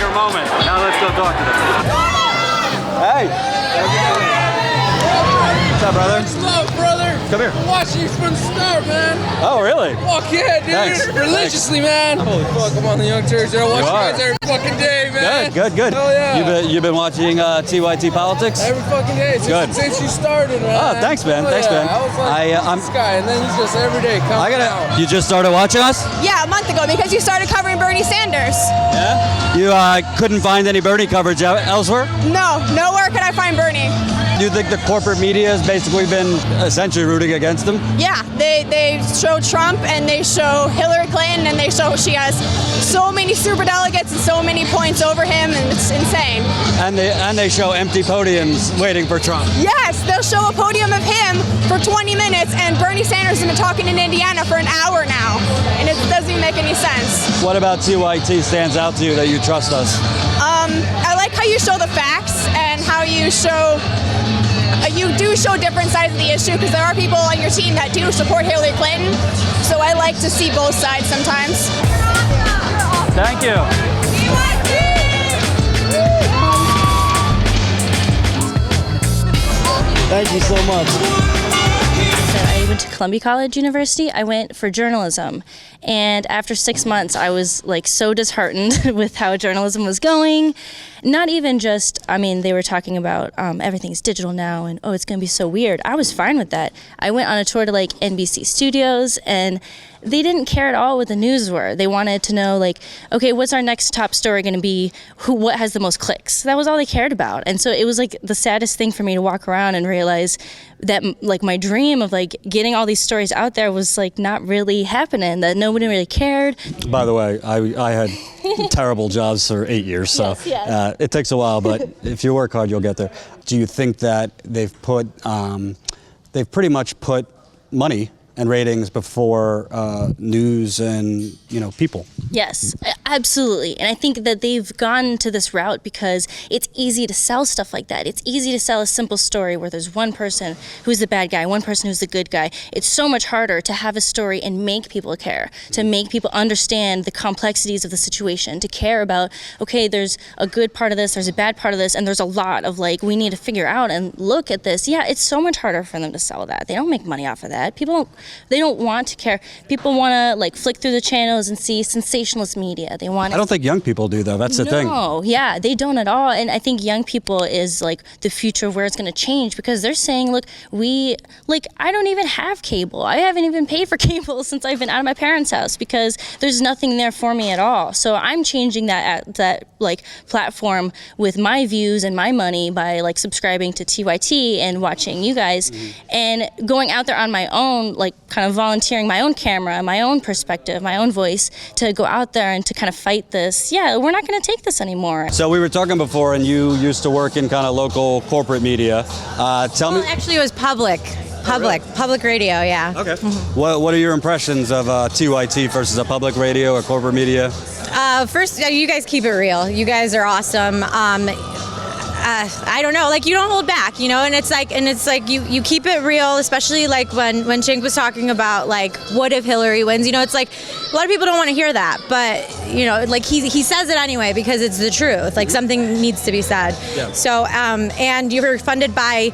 their moment. Now let's go talk to them. Hey! What's up, brother? Much love, brother. Come here. I'm watching you from the start, man. Oh, really? Fuck yeah, dude. Thanks. Religiously, man. Holy fuck, I'm on the Young Turks. I watch you guys every fucking day, man. Good. Hell yeah. You've been watching TYT politics? Every fucking day. Since you started, man. Oh, thanks, man. Oh, Thanks, yeah. man. I was like, I'm this guy, and then he's just every day coming out. You just started watching us? Yeah, a month ago because you started covering Bernie Sanders. Yeah. You couldn't find any Bernie coverage elsewhere? No, nowhere could I find Bernie. Do you think the corporate media has basically been essentially rooting against him? Yeah, they show Trump and they show Hillary Clinton and they show she has so many superdelegates and so many points over him, and it's insane. And they show empty podiums waiting for Trump. Yes, they'll show a podium of him for 20 minutes and Bernie Sanders has been talking in Indiana for an hour now, and it doesn't even make any sense. What about TYT stands out to you that you trust us? I like how you show the facts and how you show you do show different sides of the issue, because there are people on your team that do support Hillary Clinton, so I like to see both sides sometimes. Thank you. Thank you so much. So I went to Columbia College University. I went for journalism, and after 6 months I was like so disheartened with how journalism was going. Not even just, I mean, they were talking about everything's digital now and oh, it's gonna be so weird. I was fine with that. I went on a tour to like NBC studios, and they didn't care at all what the news were. They wanted to know, like, okay, what's our next top story going to be? What has the most clicks? That was all they cared about. And so it was like the saddest thing for me to walk around and realize that like my dream of like getting all these stories out there was like not really happening, that nobody really cared. By the way, I had terrible jobs for 8 years, so yes. It takes a while, but if you work hard, you'll get there. Do you think that they've pretty much put money and ratings before news and, people? Yes, absolutely. And I think that they've gone to this route because it's easy to sell stuff like that. It's easy to sell a simple story where there's one person who's the bad guy, one person who's the good guy. It's so much harder to have a story and make people care, to make people understand the complexities of the situation, to care about, okay, there's a good part of this, there's a bad part of this, and there's a lot of like, we need to figure out and look at this. Yeah, it's so much harder for them to sell that. They don't make money off of that. They don't want to care. People want to like flick through the channels and see sensationalist media. They want. I don't think young people do, though. That's the thing. No, yeah, they don't at all. And I think young people is like the future of where it's going to change, because they're saying, look, I don't even have cable. I haven't even paid for cable since I've been out of my parents' house because there's nothing there for me at all. So I'm changing that like platform with my views and my money by like subscribing to TYT and watching you guys and going out there on my own, like kind of volunteering my own camera, my own perspective, my own voice to go out there and to kind of fight this. Yeah, we're not going to take this anymore. So we were talking before, and you used to work in kind of local corporate media. Tell me. Actually, it was public radio, yeah. Okay. What are your impressions of TYT versus a public radio or corporate media? First, you guys keep it real. You guys are awesome. I don't know, like you don't hold back, and it's like you keep it real, especially like when Chink was talking about like what if Hillary wins, it's like a lot of people don't want to hear that, but like he says it anyway because it's the truth, like something needs to be said. Yeah. So and you're funded by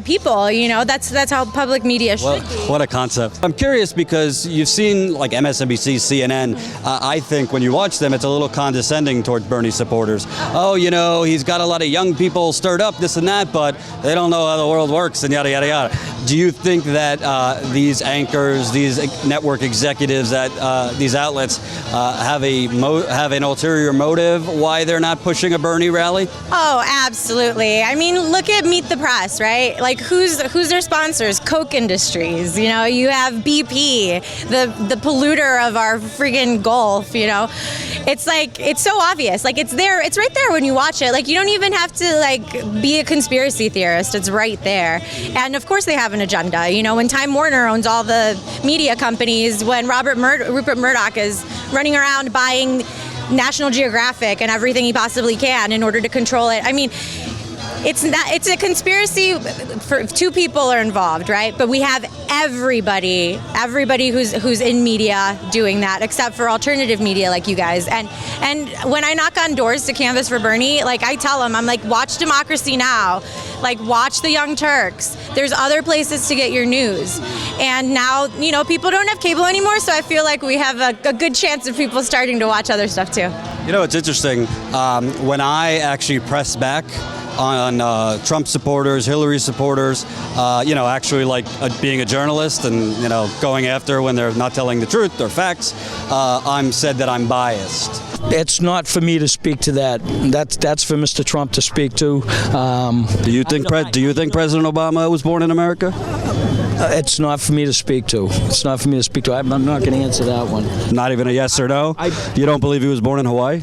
people, that's how public media should be. What a concept. I'm curious because you've seen like MSNBC, CNN. I think when you watch them, it's a little condescending towards Bernie supporters. Oh, he's got a lot of young people stirred up, this and that, but they don't know how the world works and yada, yada, yada. Do you think that these anchors, these network executives at these outlets have an ulterior motive why they're not pushing a Bernie rally? Oh, absolutely. I mean, look at Meet the Press, right? Like who's their sponsors? Coke Industries. You have BP, the polluter of our friggin' Gulf. It's like it's so obvious. Like it's there. It's right there when you watch it. Like you don't even have to like be a conspiracy theorist. It's right there. And of course they have an agenda. When Time Warner owns all the media companies, when Rupert Murdoch is running around buying National Geographic and everything he possibly can in order to control it. I mean, it's a conspiracy. For two people are involved, right? But we have everybody who's in media doing that, except for alternative media like you guys. And when I knock on doors to canvass for Bernie, like I tell them, I'm like, watch Democracy Now, like watch the Young Turks. There's other places to get your news. And now, people don't have cable anymore, so I feel like we have a good chance of people starting to watch other stuff too. It's interesting. When I actually press back on Trump supporters, Hillary supporters, actually like being a journalist and, going after when they're not telling the truth or facts, I'm said that I'm biased. It's not for me to speak to that. That's for Mr. Trump to speak to. Do you think President Obama was born in America? It's not for me to speak to. I'm not going to answer that one. Not even a yes or no? You don't believe he was born in Hawaii?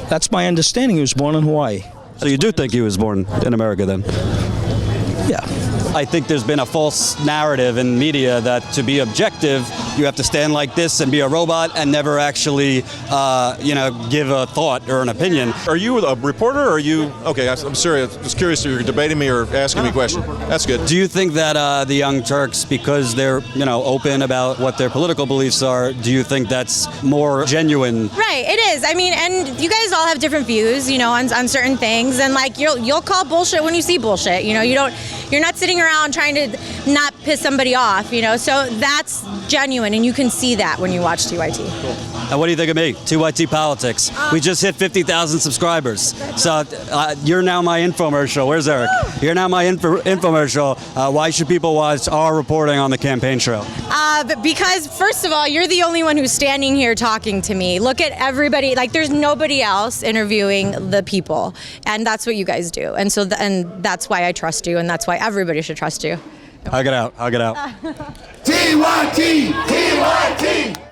That's my understanding. He was born in Hawaii. So you do think he was born in America then? Yeah. I think there's been a false narrative in media that to be objective, you have to stand like this and be a robot and never actually, give a thought or an opinion. Are you a reporter or are you, okay, I'm serious, just curious if you're debating me or asking me a question. That's good. Do you think that the Young Turks, because they're, open about what their political beliefs are, do you think that's more genuine? Right, it is. I mean, and you guys all have different views, on certain things, and like you'll call bullshit when you see bullshit. You're not sitting around trying to not piss somebody off, so that's genuine, and you can see that when you watch TYT. Cool. And what do you think of me? TYT Politics. We just hit 50,000 subscribers. So you're now my infomercial. Where's Eric? You're now my infomercial. Why should people watch our reporting on the campaign trail? Because, first of all, you're the only one who's standing here talking to me. Look at everybody. Like, there's nobody else interviewing the people. And that's what you guys do. And so, and that's why I trust you, and that's why everybody should trust you. Hug it out. TYT! TYT!